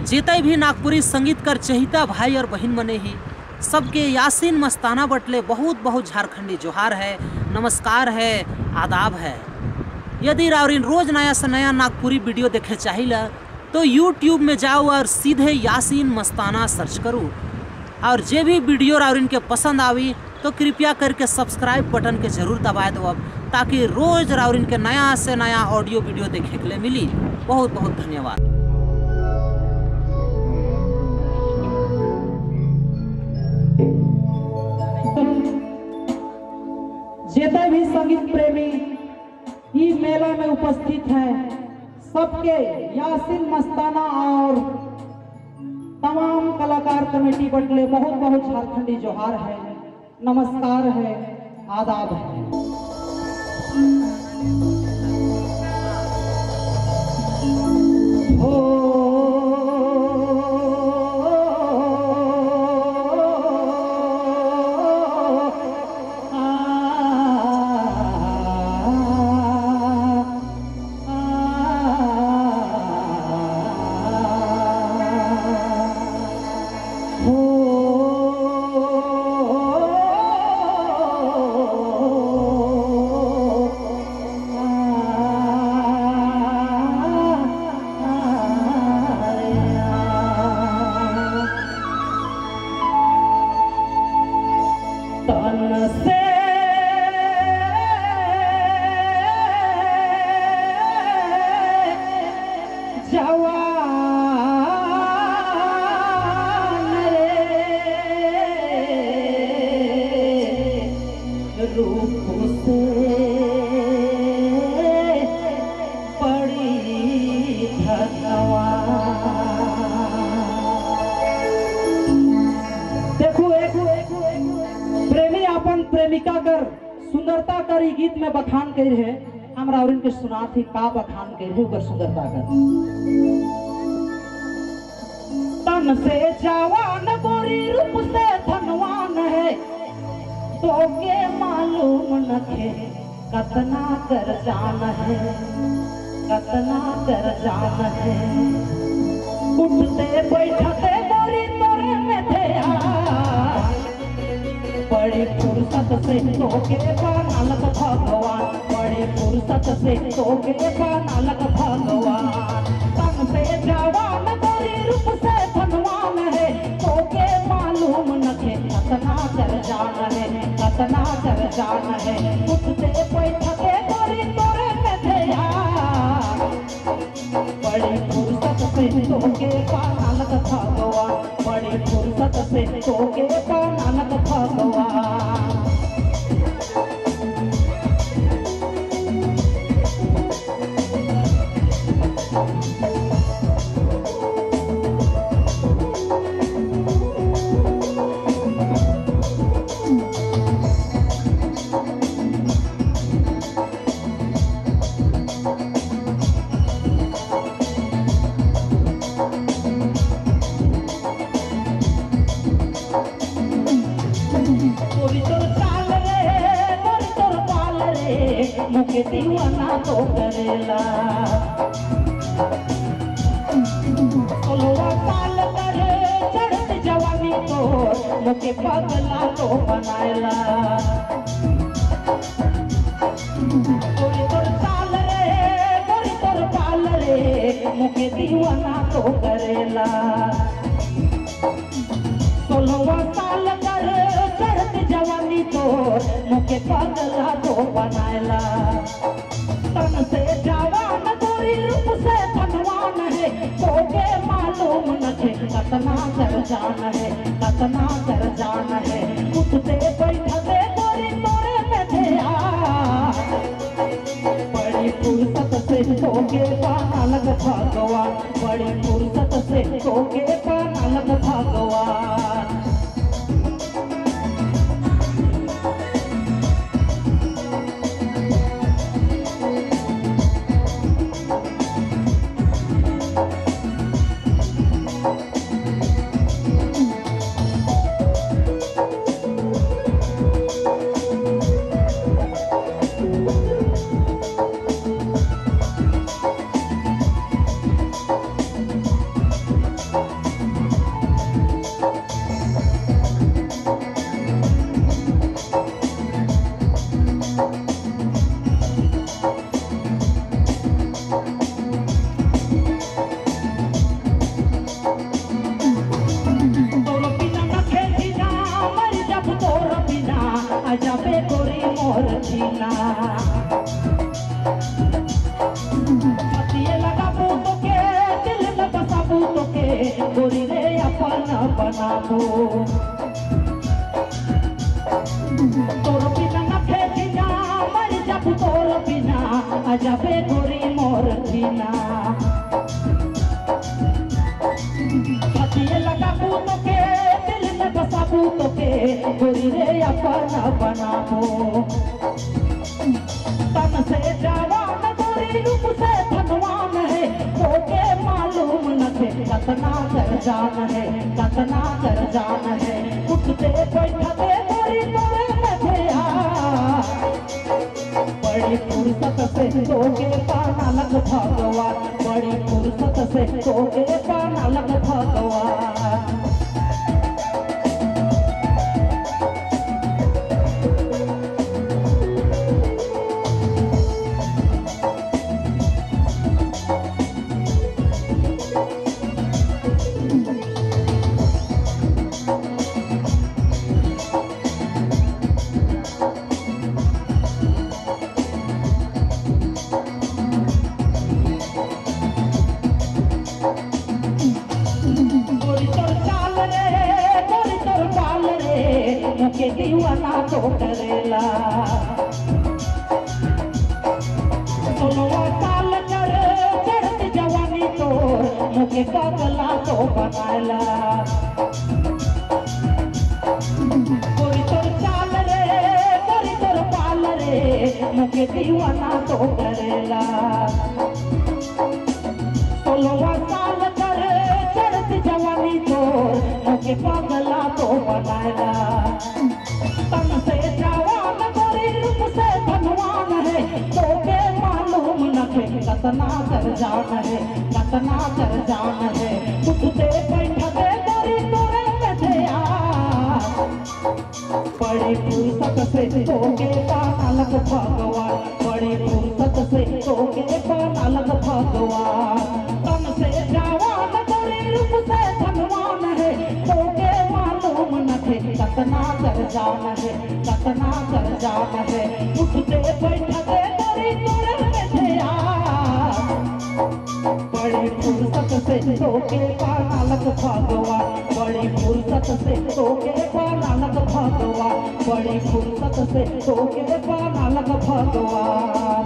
जेते भी नागपुरी संगीत कर चहिता भाई और बहन मने ही सबके यासीन मस्ताना बटले बहुत बहुत झारखंडी जोहार है, नमस्कार है, आदाब है। यदि रावरिन रोज नया से नया नागपुरी वीडियो देखे चाहिए तो यूट्यूब में जाओ और सीधे यासीन मस्ताना सर्च करो। और जे भी वीडियो रावरिन के पसंद आवी तो कृपया करके सब्सक्राइब बटन के जरूर दबा दो अब, ताकि रोज रावरिन के नया से नया ऑडियो वीडियो देखे के लिए मिली। बहुत बहुत धन्यवाद। जितने भी संगीत प्रेमी इस मेला में उपस्थित है सबके यासीन मस्ताना और तमाम कलाकार कमेटी बटले बहुत बहुत झारखंडी जोहार है, नमस्कार है, आदाब है। देखो एक प्रेमी अपन प्रेमिका कर सुंदरता कर गीत में बखान कर है, हम रावरिन के सुना थी का बखान कर है उकर सुंदरता कर। तन से जवान गोरी रूप से धनवान है, तो के मालूम नखे कतना कर जान है, कतना कर जान है। उठते बैठते गोरी तोरे में थे बड़ी फुर्सत से तोके बनालक भगवान, बड़ी फुर्सत से तोके बनालक भगवान। तन से जवान गोरी रूप से धनवान है, तोके मालूम नखे कतना कर जान है, कतना कर जान है। उठते बैठते गोरी तोरे में थे बड़ी फुर्सत से तोके बनालक भगवान, बड़ी फुर्सत से तोके बनालक भगवान। मुके दीवाना तो करेला सोलवा साल करे चढ़त जवानी तो मुके पगला तो बनाएला। गोरी तोर साल रे गोरी तोर पाल रे मुके दीवाना तो करेला। सोलवा साल करे चढ़त जवानी तो मुके पगला तो बनाएला। तन से जवान गोरी रूप से धनवान है, तोके मालूम नखे कतना कर जान है, कतना कर जान है। उठते बैठते गोरी तोरे में थे बड़ी फुर्सत से तोके बनालक भगवान, बड़ी फुर्सत से तोके बनालक भगवान। गोरी रे अपन बनाबो तोर बिना न भेजिया मर जब तोर बिना अजबे गोरी मोर बिना छतिए लगा बूत के दिल में बसा बूत के गोरी रे अपन बनाबो तन से जवान गोरी रूप से धनवान है तोके मालूम न थे कतना कर जान है कतना कर जान है उठते बैठते गोरी तोरे में थे बड़ी फुर्सत से तोके पाना लग भगवान बड़ी फुर्सत से तोके पाना लग भगवान के दीवाना तो करेला सोनवा साल कर चढ़त जवानी तो मुके पगला तो बनाला कोई तोर चाल रे कोई तोर पाल रे मुके दीवाना तो करेला सोनवा साल कर चढ़त जवानी तो मुके पगला तो बनाला तन से जवान गोरी रूप से धनवान है तोके मालूम न थे कतना कर जान है कतना कर जान है उठते बैठते गोरी तोरे में थे बड़ी फुर्सत से तोके पाना लग भगवान बड़ी फुर्सत से तोके पाना लग भगवान तन से जवान गोरी रूप से धनवान है तोके मालूम न थे कतना कर जान है कतना कर जान है उठते बैठते गोरी तोरे में थे बड़ी फुर्सत से तोके पाना लग भगवान बड़ी फुर्सत से तोके पाना लग भगवान बड़ी फुर्सत से तोके पाना लग भगवान